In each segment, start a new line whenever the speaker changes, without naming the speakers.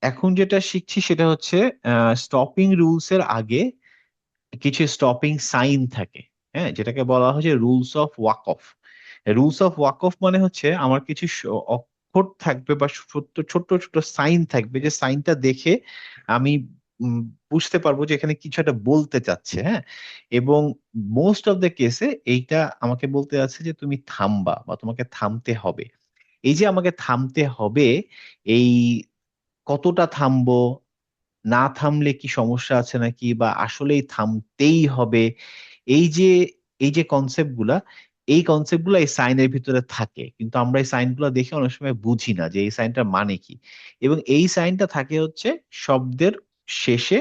এখন যেটা শিখছি সেটা হচ্ছে স্টপিং রুলস এর আগে কিছু স্টপিং সাইন থাকে। হ্যাঁ, যেটাকে বলা হচ্ছে রুলস অফ ওয়াক অফ। রুলস অফ ওয়াক অফ মানে হচ্ছে আমার কিছু অক্ষর থাকবে বা ছোট্ট ছোট্ট ছোট্ট সাইন থাকবে, যে সাইনটা দেখে আমি উম, বুঝতে পারবো যে এখানে কিছু একটা বলতে চাচ্ছে। হ্যাঁ, এবং মোস্ট অফ দ্য কেসে এইটা আমাকে বলতে যাচ্ছে যে তুমি থামবা বা তোমাকে থামতে হবে। এই যে আমাকে থামতে হবে, এই কতটা থামবো, না থামলে কি সমস্যা আছে নাকি, বা আসলেই থামতেই হবে, এই যে এই যে কনসেপ্ট গুলা, এই কনসেপ্ট গুলা এই সাইনের ভিতরে থাকে, কিন্তু আমরা এই সাইন গুলা দেখে অনেক সময় বুঝি না যে এই সাইনটার মানে কি। এবং এই সাইনটা থাকে হচ্ছে শব্দের শেষে,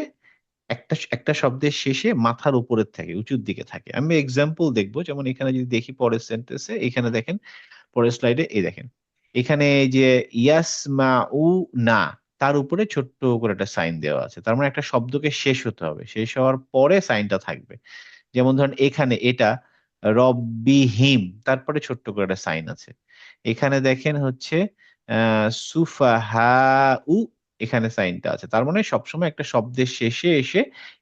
একটা একটা শব্দের শেষে মাথার উপরের থাকে, উঁচুর দিকে থাকে। আমি এক্সাম্পল দেখবো, যেমন এখানে যদি দেখি পরের সেন্টেন্সে, এখানে দেখেন পরের স্লাইডে, এই দেখেন এখানে এই যে ইয়াসমাউ না, তার উপরে ছোট্ট করে একটা সাইন দেওয়া আছে। তার মানে একটা শব্দকে শেষ হতে হবে, শেষ হওয়ার পরে সাইনটা থাকবে। যেমন ধরেন এখানে এটা রব্বিহিম, তারপরে ছোট্ট করে একটা সাইন আছে। এখানে দেখেন হচ্ছে সুফাহাউ, এখানে সাইনটা আছে। তার মানে সবসময় একটা শব্দের শেষে এসে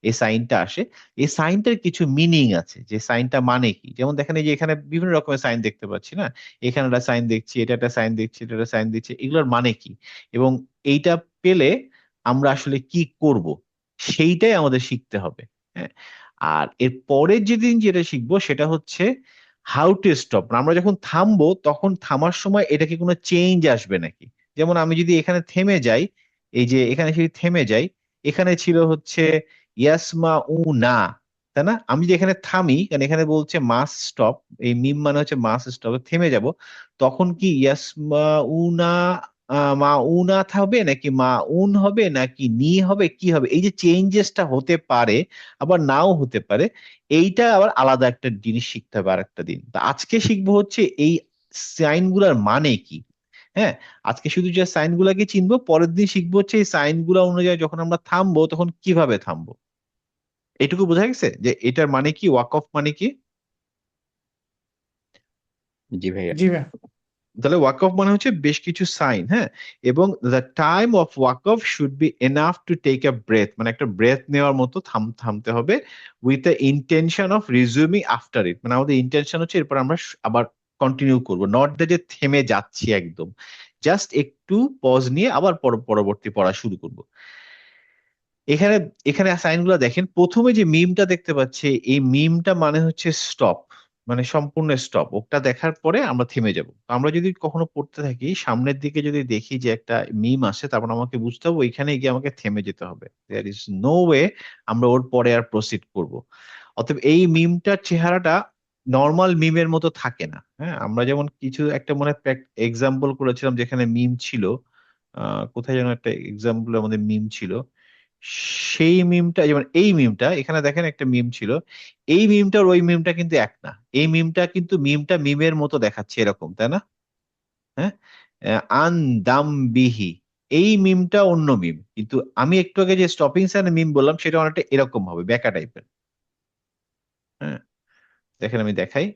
এই সাইনটা আসে। এই সাইনটার কিছু মিনিং আছে, যে সাইনটা মানে কি। যেমন দেখেন এই যে এখানে বিভিন্ন রকমের সাইন দেখতে পাচ্ছি না, এখানে একটা সাইন দেখছি, এটা একটা সাইন দেখছি, এটা একটা সাইন দিচ্ছি, এগুলোর মানে কি, এবং এইটা পেলে আমরা আসলে কি করব, সেইটাই আমাদের শিখতে হবে। হ্যাঁ, আর এর পরের যেদিন যেটা শিখবো সেটা হচ্ছে হাউ টু স্টপ। আমরা যখন থামবো তখন থামার সময় এটা কি কোনো চেঞ্জ আসবে নাকি। যেমন আমি যদি এখানে থেমে যাই, এই যে এখানে যদি থেমে যাই, এখানে ছিল হচ্ছে ইয়াসমা উ না, তাই না? আমি যদি এখানে থামি, কারণ এখানে বলছে মাস স্টপ, এই মিম মানে হচ্ছে মাস স্টপ, থেমে যাব, তখন কি ইয়াসমা উ না মা উনা হবে নাকি মা উন হবে নাকি নি হবে, কি হবে, এই যে চেঞ্জেসটা হতে পারে, আবার নাও হতে পারে। এইটা আবার আলাদা একটা জিনিস শিখতে হবে আর একটা দিন। তা আজকে শিখবো হচ্ছে এই সাইন গুলার মানে কি। হ্যাঁ, আজকে শুধু যে সাইন গুলাকে চিনবো, পরের দিন শিখবো হচ্ছে এই সাইন গুলা অনুযায়ী যখন আমরা থামবো তখন কিভাবে থামবো। এটুকু বোঝা গেছে যে এটার মানে কি, ওয়াক অফ মানে কি।
জি ভাইয়া।
জি ভাই। তাহলে ওয়াক অফ মানে হচ্ছে বেশ কিছু সাইন। হ্যাঁ, এবং দ্য টাইম অফ ওয়াক অফ should be enough to take a breath, মানে একটা ব্রেথ নেওয়ার মতো থামতে হবে, with the intention of resuming after it. মানে আমাদের ইন্টেনশন হচ্ছে এরপর আমরা আবার কন্টিনিউ করব, নট দ্যাট যে থেমে যাচ্ছি একদম, জাস্ট একটু পজ নিয়ে আবার পরবর্তী পড়া শুরু করব। এখানে এখানে সাইনগুলো দেখেন, প্রথমে যে মিমটা দেখতে পাচ্ছি, এই মিমটা মানে হচ্ছে স্টপ, মানে সম্পূর্ণ স্টপ। ওটা দেখার পরে আমরা থেমে যাব। তো আমরা যদি কখনো পড়তে থাকি, সামনের দিকে যদি দেখি যে একটা মিম আসে, তারপর আমাকে বুঝতে হবে ওইখানে গিয়ে আমাকে থেমে যেতে হবে। দেয়ার ইজ নো ওয়ে আমরা ওর পরে আর প্রসিড করব। অতএব এই মিমটার চেহারাটা নর্মাল মিমের মতো থাকে না। হ্যাঁ, আমরা যেমন কিছু একটা মনে এক্সাম্পল করেছিলাম, যেখানে মিম ছিল, কোথায় যেন একটা এক্সাম্পল আমাদের মিম ছিল, সেই মিমটা, যেমন এই মিমটা, এখানে দেখেন একটা মিম ছিল, এই মিমটার ওই মিমটা কিন্তু এক না। এই মিমটা কিন্তু মিমটা মিমের মতো দেখাচ্ছে এরকম, তাই না? হ্যাঁ, আন দাম বিহি, এই মিমটা অন্য মিম, কিন্তু আমি একটু আগে যে স্টপিং সাইন মিম বললাম সেটা অনেকটা এরকম হবে, বেকা টাইপের। হ্যাঁ, দেখেন আমি দেখাই,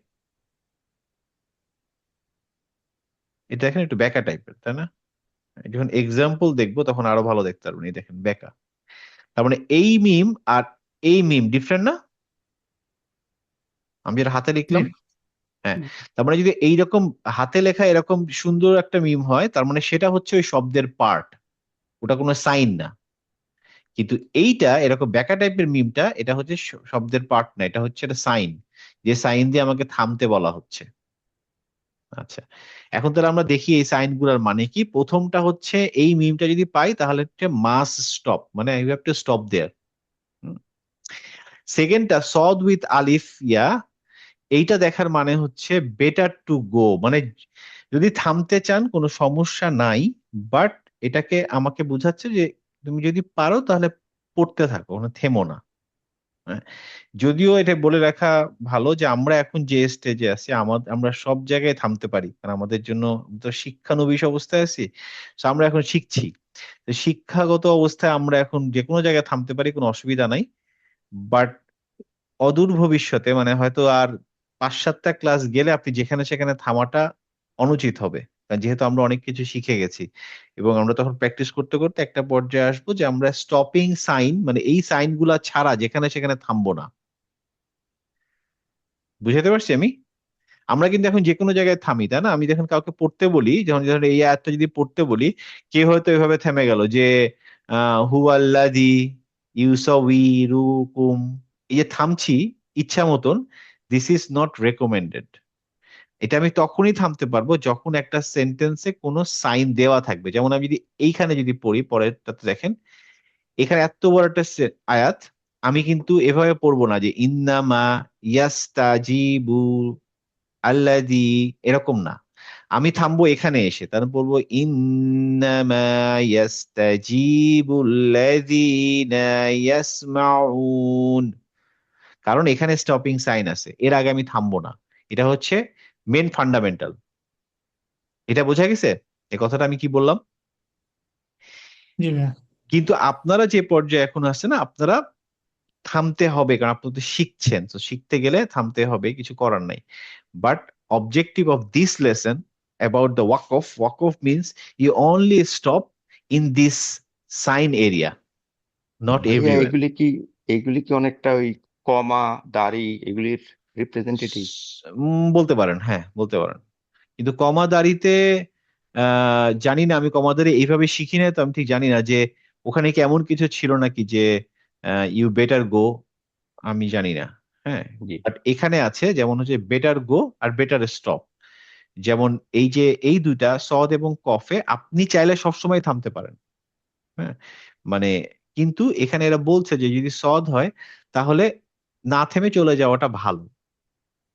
এটা দেখেন একটু বেকা টাইপের, তাই না? যখন এক্সাম্পল দেখবো তখন আরো ভালো দেখতে পারবেন। এই দেখেন বেকা, তার মানে এই মিম আর এই মিম ডিফারেন্ট না? আমি যেটা হাতে
জি।
লিখলাম, হ্যাঁ, তার মানে যদি এইরকম হাতে লেখা এরকম সুন্দর একটা মিম হয়, তার মানে সেটা হচ্ছে ওই শব্দের পার্ট, ওটা কোনো সাইন না। কিন্তু এইটা এরকম ব্যাকা টাইপের মিমটা, এটা হচ্ছে শব্দের পার্ট না, এটা হচ্ছে একটা সাইন, যে সাইন দিয়ে আমাকে থামতে বলা হচ্ছে। আচ্ছা, এখন তাহলে আমরা দেখি এই সাইন গুলার মানে কি। প্রথমটা হচ্ছে এই মিমটা যদি পাই তাহলে হচ্ছে মাস স্টপ, মানে ইউ হ্যাভ টু স্টপ দেয়ার। সেকেন্ডটা সদ উইথ আলিফ ইয়া, এইটা দেখার মানে হচ্ছে বেটার টু গো, মানে যদি থামতে চান কোনো সমস্যা নাই, বাট এটাকে আমাকে বোঝাচ্ছে যে তুমি যদি পারো তাহলে পড়তে থাকো, মানে থেমো না। হ্যাঁ, যদিও এটা বলে রাখা ভালো যে আমরা এখন যে স্টেজে আছি, আমরা সব জায়গায় থামতে পারি, কারণ আমাদের জন্য তো শিক্ষানবিশ অবস্থায় আছি। তো আমরা এখন শিখছি, তো শিক্ষাগত অবস্থায় আমরা এখন যে কোনো জায়গায় থামতে পারি, কোনো অসুবিধা নাই। বাট অদূর ভবিষ্যতে, মানে হয়তো আর 5-7টা ক্লাস গেলে আপনি যেখানে সেখানে থামাটা অনুচিত হবে। কারণ যেহেতু আমরা অনেক কিছু শিখে গেছি, এবং আমরা তখন প্র্যাকটিস করতে করতে একটা পর্যায়ে আসবো যে আমরা স্টপিং সাইন, মানে এই সাইন গুলা ছাড়া যেখানে সেখানে থামবো না। বুঝাতে পারছি আমি? আমরা কিন্তু এখন যে কোনো জায়গায় থামি, তাই না? আমি যখন কাউকে পড়তে বলি, যখন যখন এই আয়াতটা যদি পড়তে বলি, কেউ হয়তো এভাবে থেমে গেল যে হু আল্লাযী ইউসাউইরুকুম, এই যে থামছি ইচ্ছা মতন, দিস ইজ নট রেকমেন্ডেড। এটা আমি তখনই থামতে পারবো যখন একটা সেন্টেন্সে কোনো সাইন দেওয়া থাকবে। যেমন আমি যদি এইখানে যদি পড়ি, পরেরটাতে দেখেন, এখানে এত বড় একটা আয়াত, আমি কিন্তু এভাবে পড়বো না যে ইন্নামা ইয়াস্তাজিবু আল্লাযী, এরকম না। আমি থামবো এখানে এসে, তারপর বলবো ইন্নামা ইয়াস্তাজিবুল্লাযীনা ইয়াসমাউন, কারণ এখানে স্টপিং সাইন আছে, এর আগে আমি থামবো না। এটা হচ্ছে মেন ফান্ডামেন্টাল। এটা বোঝা গেছে এই কথাটা আমি কি বললাম?
জি ভাইয়া।
কিন্তু আপনারা যে পর্যায়ে এখন আসছে না, আপনারা থামতে হবে, কারণ আপনি তো শিখছেন, তো শিখতে গেলে থামতে হবে, কিছু করার নাই। But objective of this lesson about the walk of means you only stop in this sign area, not
ভাইয়া
এভরিওয়্যার।
এগুলি কি অনেকটা ওই কমা, দাড়ি এগুলির রিপ্রেজেন্টেটিভ?
বলতে পারেন, হ্যাঁ বলতে পারেন। কিন্তু কমাদারিতে জানি না, আমি কমাদারি এইভাবে শিখি না, তো আমি ঠিক জানি না যে ওখানে কি এমন কিছু ছিল নাকি যে ইউ বেটার গো, আমি জানি না। হ্যাঁ,
জি।
বাট এখানে আছে যেমন হচ্ছে বেটার গো আর বেটার স্টপ। যেমন এই যে এই দুইটা সদ এবং কফে আপনি চাইলে সবসময় থামতে পারেন। হ্যাঁ, মানে কিন্তু এখানে এরা বলছে যে যদি সদ হয় তাহলে না থেমে চলে যাওয়াটা ভালো।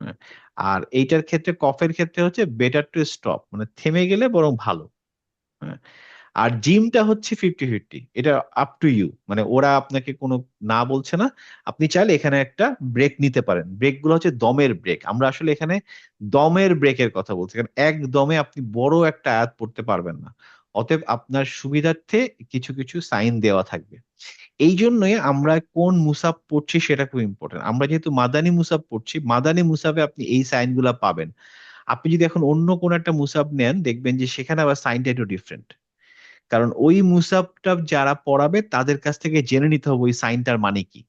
হ্যাঁ, আর এইটার ক্ষেত্রে, কফের ক্ষেত্রে হচ্ছে বেটার টু স্টপ, মানে থেমে গেলে বরং ভালো। হ্যাঁ, আর জিমটা হচ্ছে 50-50, এটা আপ টু ইউ, মানে ওরা আপনাকে কোনো না বলছে না। আপনি চাইলে এখানে একটা ব্রেক নিতে পারেন। ব্রেক গুলো হচ্ছে দমের ব্রেক, আমরা আসলে এখানে দমের ব্রেকের কথা বলছি, কারণ এক দমে আপনি বড় একটা আয়াত পড়তে পারবেন না। অতএব আপনার সুবিধার্থে কিছু কিছু সাইন দেওয়া থাকবে। এই জন্যই আমরা কোন মুসাফ পড়ছি সেটা খুব ইম্পর্টেন্ট। আমরা যেহেতু মাদানী মুসাফ পড়ছি, মাদানী মুসাফে আপনি এই সাইন গুলা পাবেন। আপনি যদি এখন অন্য কোন একটা মুসাফ নেন, দেখবেন যে সেখানে আবার সাইনটা একটু ডিফারেন্ট, কারণ ওই মুসাফটা যারা পড়াবে তাদের কাছ থেকে জেনে নিতে হবে ওই সাইনটার মানে কি।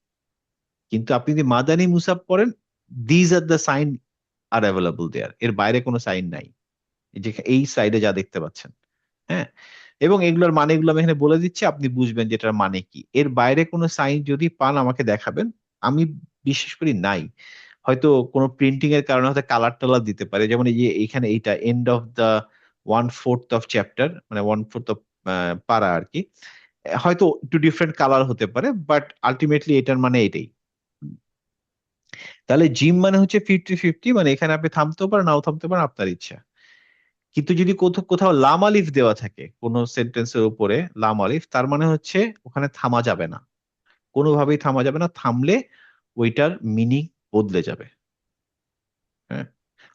কিন্তু আপনি যদি মাদানী মুসাফ পড়েন, these are the sign are available there, এর বাইরে কোনো সাইন নাই, এই যে এই সাইডে যা দেখতে পাচ্ছেন। হ্যাঁ, এবং এগুলোর মানেগুলো আমি এখানে বলে দিচ্ছি, আপনি বুঝবেন যে এটার মানে কি। এর বাইরে কোনো সাইন যদি পান আমাকে দেখাবেন। আমি বিশেষ করি নাই, হয়তো কোনো প্রিন্টিং এর কারণে হয়তো কালার টালার দিতে পারে, যেমন এই যে এখানে এইটা end of the 1/4 of chapter, মানে 1/4 অফ পারা আর কি, হয়তো একটু ডিফারেন্ট কালার হতে পারে, বাট আলটিমেটলি এটার মানে এটাই। তাহলে জিম মানে হচ্ছে 50-50, মানে এখানে আপনি থামতেও পারেন, নাও থামতে পারেন, আপনার ইচ্ছা। কিন্তু যদি কোথাও কোথাও লাম আলিফ দেওয়া থাকে কোন সেন্টেন্সের উপরে, লাম আলিফ, তার মানে হচ্ছে ওখানে থামা যাবে না, কোনোভাবেই থামা যাবে না, থামলে ওইটার মিনিং বদলে যাবে। হ্যাঁ,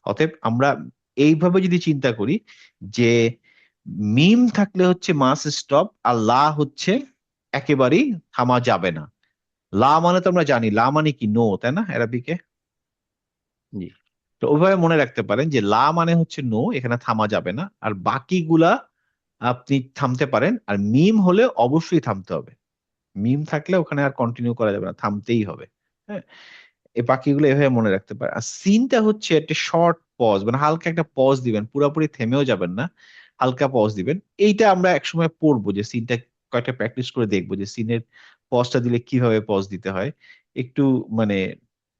অতএব আমরা এইভাবে যদি চিন্তা করি যে মিম থাকলে হচ্ছে মাস স্টপ, আর লা হচ্ছে একেবারেই থামা যাবে না। লা মানে তো আমরা জানি, লা মানে কি নো, তাই না অ্যারাবিকে?
জি।
তো ওইভাবে মনে রাখতে পারেন যে লা মানে হচ্ছে নো, এখানে থামা যাবে না, আর বাকিগুলা আপনি থামতে পারেন। আর মিম হলে অবশ্যই থামতে হবে, মিম থাকলে ওখানে আর কন্টিনিউ করা যাবে না, থামতেই হবে। হ্যাঁ, এই বাকিগুলো এভাবে মনে রাখতে পারে। আর সিনটা হচ্ছে একটা শর্ট পজ, মানে হালকা একটা পজ দিবেন, পুরোপুরি থেমেও যাবেন না, হালকা পজ দিবেন। এইটা আমরা একসময় পড়বো যে সিনটা, কয়েকটা প্র্যাকটিস করে দেখবো যে সিনের পজটা দিলে কিভাবে পজ দিতে হয়। একটু মানে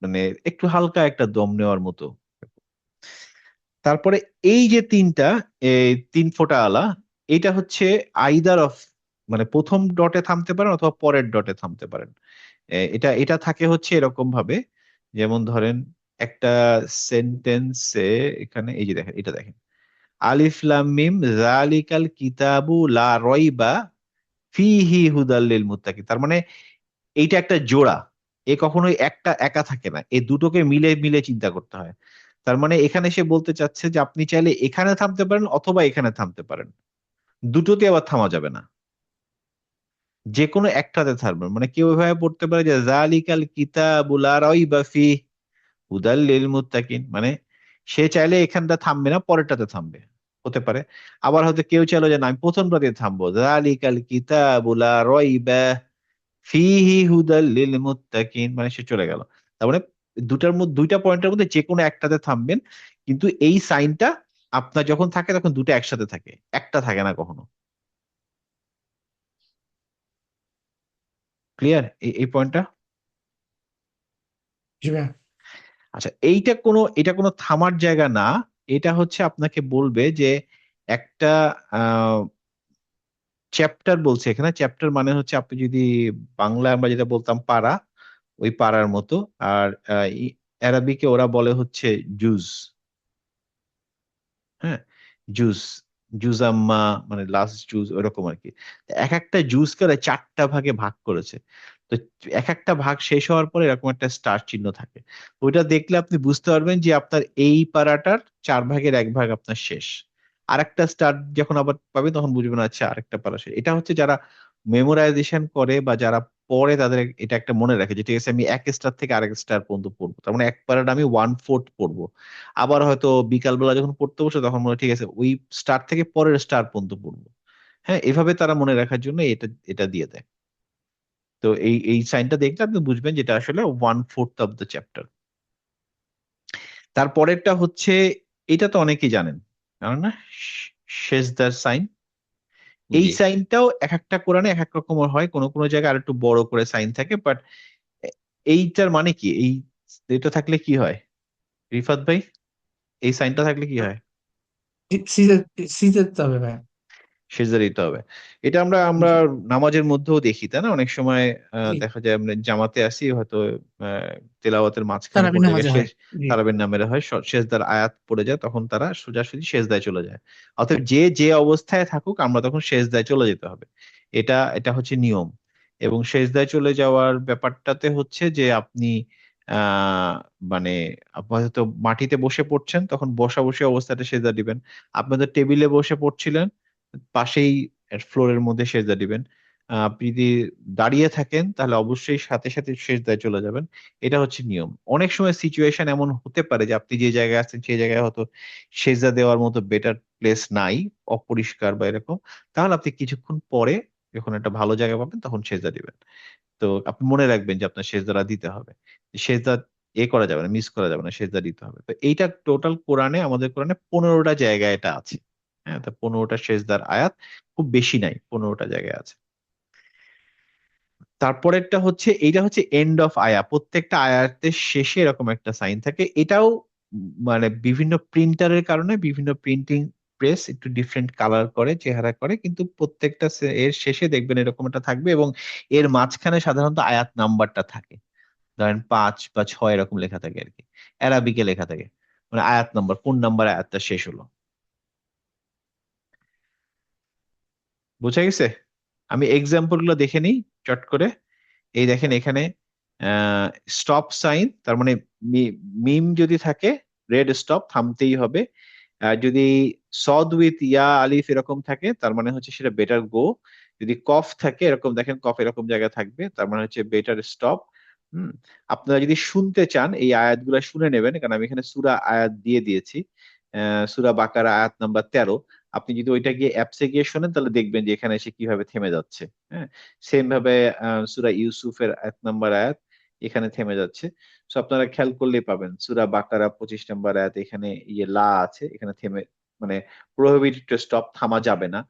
মানে একটু হালকা একটা দম নেওয়ার মতো। তারপরে এই যে তিনটা, এই তিন ফোঁটা আলা, এটা হচ্ছে আইদার অফ, মানে প্রথম ডটে থামতে পারেন অথবা পরের ডটে থামতে পারেন। এটা এটা থাকে হচ্ছে এরকম ভাবে, যেমন ধরেন একটা সেন্টেন্সে, এখানে এই যে দেখেন, এটা দেখেন, আলিফ লাম মিম যালিকাল কিতাবু লা রাইবা ফিহি হুদাল লিল মুত্তাকিন, তার মানে এইটা একটা জোড়া, এ কখনোই একটা একা থাকে না, এই দুটোকে মিলে মিলে চিন্তা করতে হয়। তার মানে এখানে সে বলতে চাচ্ছে যে আপনি চাইলে এখানে থামতে পারেন অথবা এখানে থামতে পারেন, দুটোতে আবার থামা যাবে না, যে কোনো একটাতে থামবেন। মানে কেউ এভাবে পড়তে পারে যে যালিকাল কিতাবু লা রাইবা ফিহি হুদাল লিল মুত্তাকিন, মানে সে চাইলে এখানটা থামবে না, পরেরটাতে থামবে। হতে পারে। আবার হয়তো কেউ চাইলো যে না আমি প্রথমটা দিয়ে থামবো, যালিকাল কিতাবু লা রাইবা ফিহি হুদাল লিল মুত্তাকিন, মানে সে চলে গেল। তার মানে দুইটা পয়েন্টের মধ্যে যে কোনো একটাতে থামবেন, কিন্তু এই সাইনটা আপনার যখন থাকে তখন দুটো একসাথে থাকে, একটা থাকে না কখনো। ক্লিয়ার এই পয়েন্টটা?
জি ভাইয়া।
আচ্ছা, এটা কোনো থামার জায়গা না। এটা হচ্ছে আপনাকে বলবে যে একটা চ্যাপ্টার বলছে এখানে। চ্যাপ্টার মানে হচ্ছে আপনি যদি বাংলা আমরা যেটা বলতাম পারা, ওই পারার মতো। আর অ্যারাবিকে ওরা বলে হচ্ছে জুজ। হ্যাঁ, জুস, জুজাম্মা, মানে লাস্ট জুস ওরকম আর কি। এক একটা জুস করে চারটা ভাগে ভাগ করেছে। তো এক একটা ভাগ শেষ হওয়ার পরে এরকম একটা স্টার চিহ্ন থাকে। ওইটা দেখলে আপনি বুঝতে পারবেন যে আপনার এই পারাটার 4 ভাগের 1 ভাগ আপনার শেষ। আরেকটা স্টার যখন আবার পাবেন তখন বুঝবেন আচ্ছা আরেকটা পারা শেষ। এটা হচ্ছে যারা মেমোরাইজেশন করে বা যারা পড়ে তাদের এটা একটা মনে রাখে যে ঠিক আছে আমি এক স্টার থেকে আরেক স্টার পর্যন্ত পড়বো, তার মানে এক পারাটা আমি 1/4 পড়বো। আবার হয়তো বিকালবেলা যখন পড়তে বসে তখন মনে হয়, ঠিক আছে ওই স্টার থেকে পরের স্টার পর্যন্ত পড়বো। হ্যাঁ, এভাবে তারা মনে রাখার জন্য এটা এটা দিয়ে দেয়। তো এই সাইনটা দেখলে আপনি বুঝবেন যেটা আসলে 1/4 অফ দ্য চ্যাপ্টার। তারপরেরটা হচ্ছে, এটা তো অনেকেই জানেন, জানেন না, সেজদার সাইন। এই
জি।
সাইনটাও এক একটা কোরআনে এক এক রকমের হয়, কোনো কোনো জায়গায় আর একটু বড় করে সাইন থাকে, বাট এইটার মানে কি, এটা থাকলে কি হয় রিফাত ভাই? এই সাইনটা থাকলে কি হয়?
সিজে সিজে দিতে হবে ভাইয়া।
সেজদা দিতে হবে। এটা আমরা আমরা
জি
নামাজের মধ্যেও দেখি, তাই না? অনেক সময়
জি।
দেখা যায় আমরা জামাতে আসি হয়তো, তেলাওয়াতের মাঝখানে
তারাবির
কোন জায়গায়
নামাজে হয়।
শেষ
জি
তারাবির নামের হয় সেজদার আয়াত পড়ে যায়, তখন তারা সোজাসুজি সেজদায় চলে যায়। অতএব যে যে অবস্থায় থাকুক আমরা তখন সেজদায় চলে যেতে হবে। এটা এটা হচ্ছে নিয়ম। এবং সেজদায় চলে যাওয়ার ব্যাপারটাতে হচ্ছে যে আপনি আহ মানে আপাতত মাটিতে বসে পড়ছেন তখন বসা বসে অবস্থাতে সেজদা দিবেন। আপনাদের টেবিলে বসে পড়ছিলেন, পাশেই ফ্লোরের মধ্যে সেজদা দিবেন। আপনি যদি দাঁড়িয়ে থাকেন তাহলে অবশ্যই সাথে সাথে সেজদায় চলে যাবেন। এটা হচ্ছে নিয়ম। অনেক সময় সিচুয়েশন এমন হতে পারে যে আপনি যে জায়গায় আছেন সেই জায়গায় হয়তো সেজদা দেওয়ার মতো বেটার প্লেস নাই, অপরিষ্কার বা এরকম। তাহলে আপনি কিছুক্ষণ পরে যখন একটা ভালো জায়গা পাবেন তখন সেজদা দিবেন। তো আপনি মনে রাখবেন যে আপনার সেজদাটা দিতে হবে। সেজদা করা যাবে না, মিস করা যাবে না, সেজদা দিতে হবে। তো এইটা টোটাল কোরআনে, আমাদের কোরআনে 15টা জায়গায় এটা আছে। হ্যাঁ, তো 15টা সেজদার আয়াত, খুব বেশি নাই, 15টা জায়গায় আছে। তারপরেরটা হচ্ছে, এইটা হচ্ছে এন্ড অফ আয়া। প্রত্যেকটা আয়াতের শেষে এরকম একটা সাইন থাকে। এটাও মানে বিভিন্ন প্রিন্টারের কারণে বিভিন্ন প্রিন্টিং প্রেস একটু ডিফারেন্ট কালার করে, চেহারা করে, কিন্তু প্রত্যেকটা এর শেষে দেখবেন এরকম একটা থাকবে, এবং এর মাঝখানে সাধারণত আয়াত নাম্বারটা থাকে। ধরেন 5 বা 6 এরকম লেখা থাকে আর কি, অ্যারাবিকে লেখা থাকে, মানে আয়াত নাম্বার, কোন নাম্বার আয়াতটা শেষ হলো। বুঝা গেছে? আমি এক্সাম্পল গুলো দেখে নিই চট করে। এই দেখেন এখানে স্টপ সাইন, তার মানে মিম যদি থাকে রেড স্টপ, থামতেই হবে। আর যদি সদ উইথ ইয়া আলিফ এরকম থাকে তার মানে হচ্ছে সেটা বেটার গো। যদি কফ থাকে এরকম, দেখেন কফ এরকম জায়গায় থাকবে, তার মানে হচ্ছে বেটার স্টপ। হুম। আপনারা যদি শুনতে চান এই আয়াতগুলো শুনে নেবেন, কারণ আমি এখানে সূরা আয়াত দিয়ে দিয়েছি। সূরা বাকারা আয়াত নাম্বার 13। আপনি যদি ওইটা গিয়ে অ্যাপসে গিয়ে শোনেন তাহলে দেখবেন যে এখানে এসে কিভাবে থেমে যাচ্ছে। হ্যাঁ, সেম ভাবে সূরা ইউসুফের আয়াত নাম্বার আয়াত এখানে থেমে যাচ্ছে। সো আপনারা খেয়াল করলেই পাবেন সূরা বাকারা 25 নম্বর আয়াত এখানে লা আছে, এখানে থেমে, মানে প্রোহিবিটেড টু স্টপ, থামা যাবে না।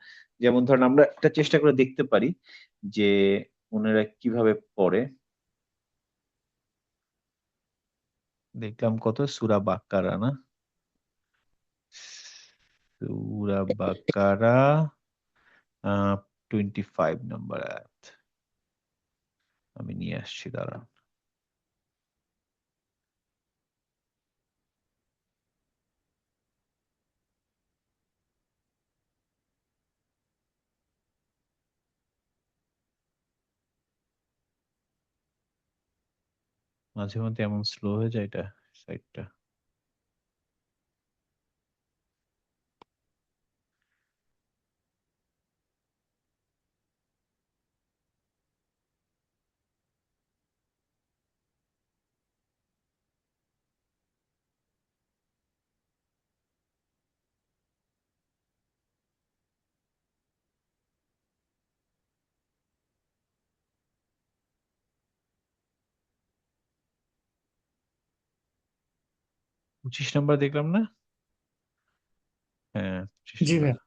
যেমন ধরেন আমরা একটা চেষ্টা করে দেখতে পারি যে ওনারা কিভাবে পড়ে। দেখলাম কত, সূরা বাকারা না, সূরা বাকারা 25 নম্বর আয়াত আমি নিয়ে আসছি, দাঁড়ান। মাঝে মধ্যে এমন স্লো হয়ে যায় এটা, সাইটটা। 25 নম্বর দেখলাম না? হ্যাঁ, 25
জি
নম্বর।
ভাইয়া।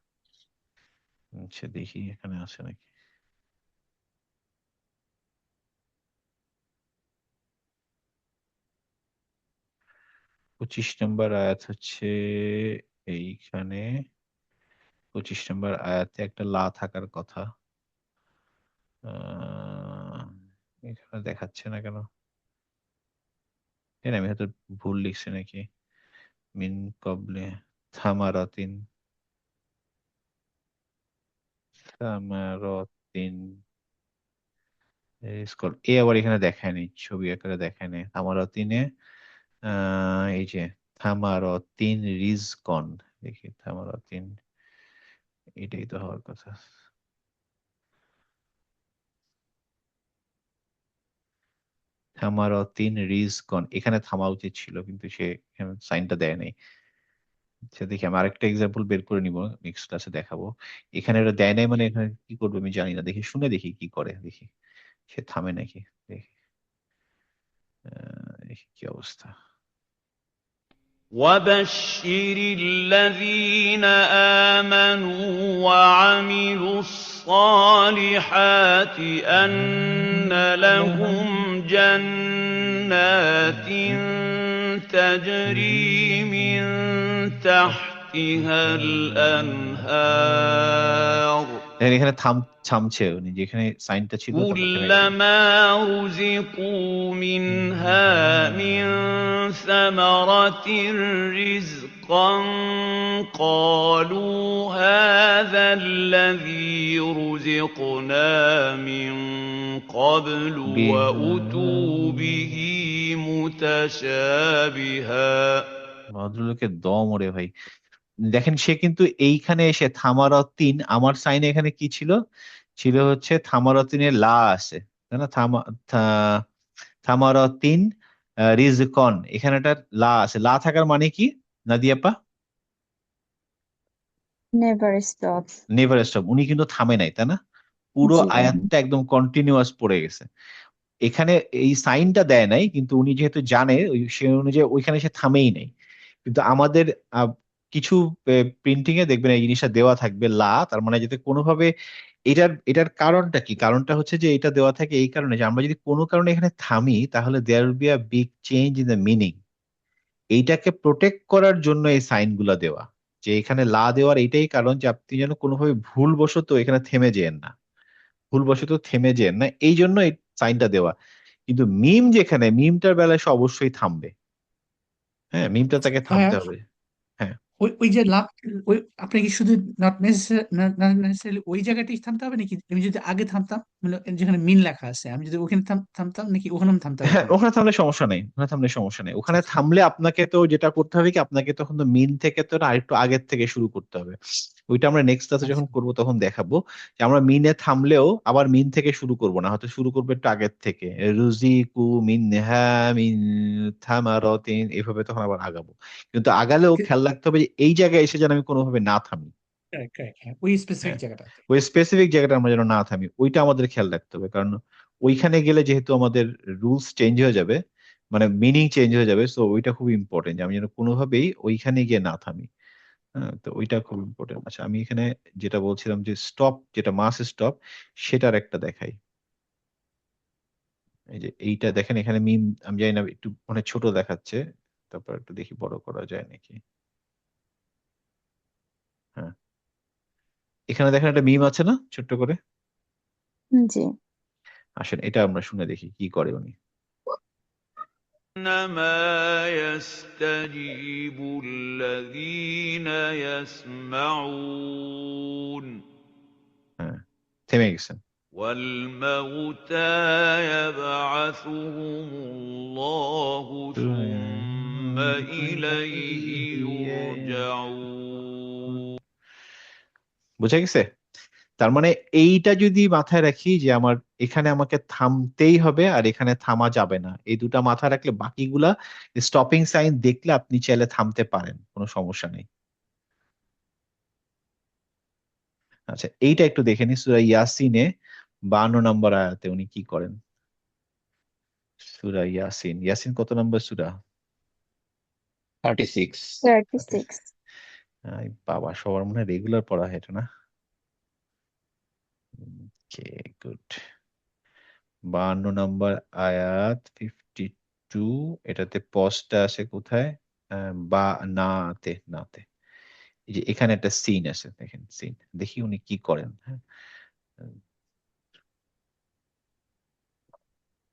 আচ্ছা, দেখি এখানে আছে নাকি। পঁচিশ নম্বর আয়াত হচ্ছে এইখানে। 25 নম্বর আয়াতে একটা লা থাকার কথা। আহ, এখানে দেখাচ্ছে না কেন? আমি হয়তো ভুল লিখছি নাকি। মিন কবলে থামারাতিন, থামারাতিন স্কল এ আবার এখানে দেখায় নেই, ছবি আকারে দেখায় নেই থামারাতিনে। এই যে থামারাতিন রিজকন, দেখি থামারাতিন, এটাই তো হওয়ার কথা। থামারাতিন রিজকন, এখানে থামা উচিত ছিল কিন্তু সে এখানে সাইনটা দেয় নাই। আচ্ছা, দেখি আমি আরেকটা এক্সাম্পল বের করে নিব, নেক্সট ক্লাসে দেখাবো। এখানে এটা দেয় নাই মানে এখানে কি করবো আমি জানি না, দেখি শুনে দেখি কি করে, দেখি সে থামে নাকি। দেখি দেখি কি অবস্থা।
وبشر الذين آمنوا وعملوا الصالحات أن لهم جنات تجري من تحتها الأنهار
দেখেন এখানে থামছে উনি, যেখানে সাইনটা ছিল তারপর থেমে গেল।
كلما رزقوا منها من ثمرة رزقا قالوا هذا الذي رزقنا من قبل وأتوا به متشابها
ভদ্রলোকের দম ওরে ভাই। দেখেন সে কিন্তু এইখানে এসে থামারতিন, আমার সাইনে এখানে কি ছিল, ছিল হচ্ছে থামারতিনের লা আছে, তাই না? থামারতিন রিজকন, এখানে একটা লা আছে। লা থাকার মানে কি নাদিয়াপা?
Never stop.
নেভার স্টপ, উনি কিন্তু থামে নাই, তাই না? পুরো
জি ভাইয়া।
আয়াতটা একদম কন্টিনিউয়াস পড়ে গেছে। এখানে এই সাইনটা দেয় নাই কিন্তু উনি যেহেতু জানে সে অনুযায়ী ওইখানে সে থামেই নাই। কিন্তু আমাদের কিছু প্রিন্টিং এ দেখবেন এই জিনিসটা দেওয়া থাকবে লা, তার মানে যাতে কোনোভাবে এটার এটার কারণটা কি, কারণটা হচ্ছে যে এটা দেওয়া থাকে এই কারণে যে আমরা যদি কোনো কারণে এখানে থামি তাহলে there will be a big change in the meaning. এইটাকে প্রোটেক্ট করার জন্য এই সাইন গুলা দেওয়া, যে এখানে লা দেওয়ার এটাই কারণ যে আপনি যেন কোনোভাবে ভুলবশত এখানে থেমে যেন না, ভুলবশত থেমে যেন না, এই জন্য এই সাইনটা দেওয়া। কিন্তু মিম, যেখানে মিমটার বেলায় সে অবশ্যই থামবে। হ্যাঁ, মিমটা তাকে
ভাইয়া,
থামতে হবে। হ্যাঁ,
ওই ওই যে লাভ, ওই আপনি কি শুধু নট নেসেসারিলি ওই জায়গাতেই থামতে হবে নাকি আমি যদি আগে থামতাম, মানে যেখানে মিন লেখা আছে আমি যদি ওখানে থামতাম নাকি ওখানে থামতে হবে
হ্যাঁ,
পুরো?
ওখানে থামলে সমস্যা নেই, ওখানে থামলে সমস্যা নেই।
আচ্ছা
ওখানে
আচ্ছা।
থামলে আপনাকে তো যেটা করতে হবে কি, আপনাকে তখন তো মিন থেকে তো আরেকটু আগের থেকে শুরু করতে হবে। ওইটা আমরা নেক্সট ক্লাসে
আচ্ছা
যখন করবো তখন দেখাবো যে আমরা মিনে থামলেও আবার মিন থেকে শুরু করব না, হয়তো শুরু করবো একটু আগের থেকে। রুজিকু মিন হা মিন থামারাতিন, এভাবে তখন আবার আগাবো। কিন্তু আগালেও খেয়াল রাখতে হবে যে এই জায়গায় এসে যেন আমি কোনোভাবে না থামি।
কারেক্ট কারেক্ট, হ্যাঁ ওই স্পেসিফিক
হ্যাঁ,
জায়গাটাতে।
ওই স্পেসিফিক জায়গাটা আমরা যেন না থামি, ওইটা আমাদের খেয়াল রাখতে হবে। কারণ ওইখানে গেলে যেহেতু আমাদের রুলস চেঞ্জ হয়ে যাবে, মানে মিনিং চেঞ্জ হয়ে যাবে, তো ওইটা খুব ইম্পর্টেন্ট যে আমি যেন কোনোভাবেই ওইখানে গিয়ে না থামি। হ্যাঁ, তো ওইটা খুব ইম্পর্টেন্ট। আচ্ছা, আমি এখানে যেটা বলছিলাম যে স্টপ, যেটা মাস স্টপ, সেটার একটা দেখাই। এই যে এইটা দেখেন এখানে মিম, আমি জানি না একটু মানে ছোট দেখাচ্ছে, তারপর একটু দেখি বড় করা যায় নাকি। হ্যাঁ, এখানে দেখেন একটা মিম আছে না ছোট্ট করে।
জি।
আসেন এটা আমরা শুনে দেখি কি করে উনি।
إنما يستجيب الذين يسمعون
হ্যাঁ, থেমে গেছেন।
والموتى يبعثهم الله ثم إليه يرجعون
বুঝা গেছে? তার মানে এইটা যদি মাথায় রাখি যে আমার এখানে আমাকে থামতেই হবে আর এখানে থামা যাবে না, এই দুটা মাথায় রাখলে বাকিগুলা স্টপিং সাইন দেখলে আপনি চাইলে থামতে পারেন, কোনো সমস্যা নেই। আচ্ছা, এইটা একটু দেখে নি সূরা ইয়াসিনে 52 নম্বর আয়াতে উনি কি করেন। সূরা ইয়াসিন, ইয়াসিন কত নম্বর সূরা?
36
36
বাবা, সবার মনে হয় রেগুলার পড়া হয় এটা না? ওকে, গুড। 52 নম্বর আয়াত, 52। এটাতে পজটা আছে কোথায়? বা নাতে, নাতে। এই যে এখানে একটা সিন আছে, দেখেন সিন, দেখি উনি কি করেন। হ্যাঁ,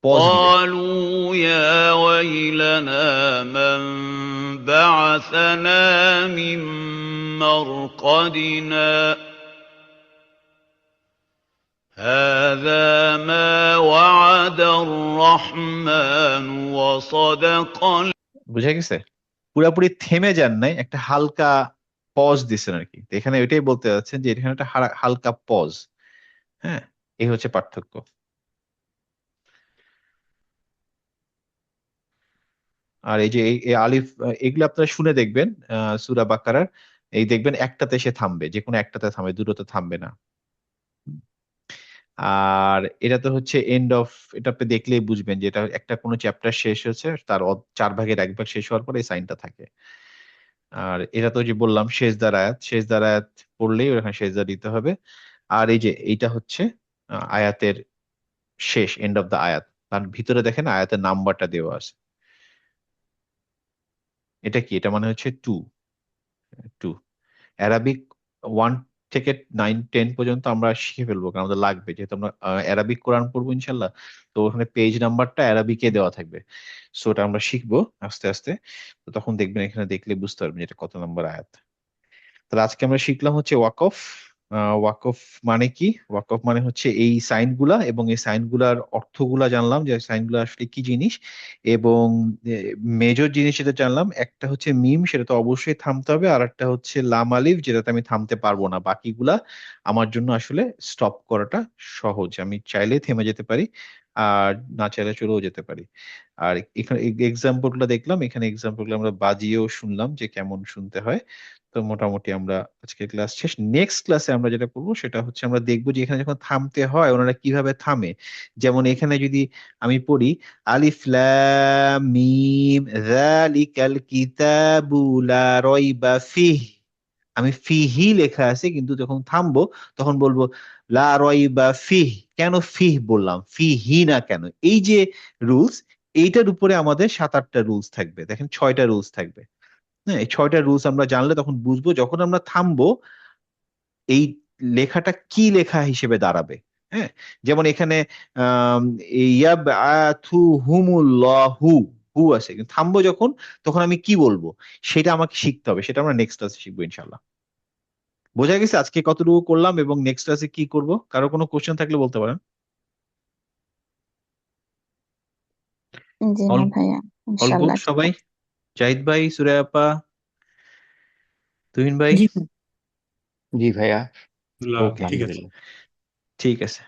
পজ নিবেন।
قالوا يا ويلنا من بعثنا من مرقدنا هذا ما وعد الرحمن وصدق
বুঝা গেছে? পুরাপুরি থেমে যান নাই, একটা হালকা পজ দিচ্ছেন আর কি। তো এখানে ওইটাই বলতে যাচ্ছেন যে এখানে একটা হালকা পজ। হ্যাঁ, এই হচ্ছে পার্থক্য। আর এই যে এই আলিফ, এগুলো আপনারা শুনে দেখবেন সূরা বাকারার। এই দেখবেন একটাতে সে থামবে, যে কোনো একটাতে থামবে, দুটোতে থামবে না। আর এটা তো হচ্ছে এন্ড অফ, এটা আপনি দেখলেই বুঝবেন যে এটা একটা কোনো চ্যাপ্টার শেষ হচ্ছে, তার 4 ভাগের 1 ভাগ শেষ হওয়ার পরে এই সাইনটা থাকে। আর এটা তো যে বললাম শেষদার আয়াত, শেষদার আয়াত পড়লেই ওখানে শেষদা দিতে হবে। আর এই যে এইটা হচ্ছে আয়াতের শেষ, এন্ড অফ দা আয়াত। তার ভিতরে দেখেন আয়াতের নাম্বারটা দেওয়া আছে। এটা কি? এটা মানে হচ্ছে 2। 2 অ্যারাবিক 1 থেকে 9-10 পর্যন্ত আমরা শিখে ফেলবো, কারণ আমাদের লাগবে, যেহেতু আমরা অ্যারাবিক কোরআন পড়বো ইনশাল্লাহ। তো ওখানে পেজ নাম্বারটা অ্যারাবিকে দেওয়া থাকবে। সো ওটা আমরা শিখবো আস্তে আস্তে। তো তখন দেখবেন, এখানে দেখলে বুঝতে পারবেন যে এটা কত নম্বর আয়াত। তাহলে আজকে আমরা শিখলাম হচ্ছে ওয়াকফ। ওয়াকফ মানে কি? ওয়াকফ মানে হচ্ছে এই সাইন গুলা, এবং এই সাইন গুলার অর্থগুলা জানলাম যে সাইন গুলা আসলে কি জিনিস। এবং মেজর জিনিস যেটা জানলাম, একটা হচ্ছে মিম, সেটা তো অবশ্যই থামতে হবে। আর একটা হচ্ছে লাম আলিফ, যেটাতে আমি থামতে পারবো না। বাকিগুলা আমার জন্য আসলে স্টপ করাটা সহজ, আমি চাইলে থেমে যেতে পারি, আর না চাইলে চলেও যেতে পারি। আর এখানে এক্সাম্পল গুলো দেখলাম, এখানে এক্সাম্পল গুলো আমরা বাজিয়েও শুনলাম যে কেমন শুনতে হয়। তো মোটামুটি আমরা আজকের ক্লাস শেষ। নেক্সট ক্লাসে আমরা যেটা করবো সেটা হচ্ছে আমরা দেখবো যে এখানে যখন থামতে হয় ওনারা কিভাবে থামে। যেমন এখানে যদি আমি পড়ি আলিফ লাম মিম যালিকাল কিতাবু লা রাইবা ফিহ, আমি ফিহি লেখা আছে, কিন্তু যখন থামবো তখন বলবো লা রাইবা ফিহ। কেন ফিহ বললাম, ফিহি না কেন? এই যে রুলস, এইটার উপরে আমাদের 7-8টা রুলস থাকবে। দেখেন 6টা রুলস থাকবে। হ্যাঁ, এই 6টা রুলস আমরা জানলে তখন বুঝবো যখন আমরা থামবো এই লেখাটা কি লেখা হিসেবে দাঁড়াবে। হ্যাঁ, যেমন এখানে আহ ইয়াবআথু হুমুল্লাহু, হু আছে, কিন্তু থামবো যখন, তখন আমি কি বলবো সেটা আমাকে শিখতে হবে। সেটা আমরা নেক্সট ক্লাসে শিখবো ইনশাল্লাহ। বোঝা গেছে আজকে কতটুকু করলাম এবং নেক্সট ক্লাসে কি করব? কারো কোনো কোশ্চেন থাকলে বলতে পারেন।
জি
অল
না ভাইয়া,
অল গুড
ইনশাল্লাহ ঠিক
সবাই?
আছে।
জাহিদ ভাই, সুরায়া আপা, তুহিন ভাই?
জি
জি ভাইয়া,
ঠিক আছে।
ওকে,
আলহামদুলিল্লাহ।
ঠিক আছে।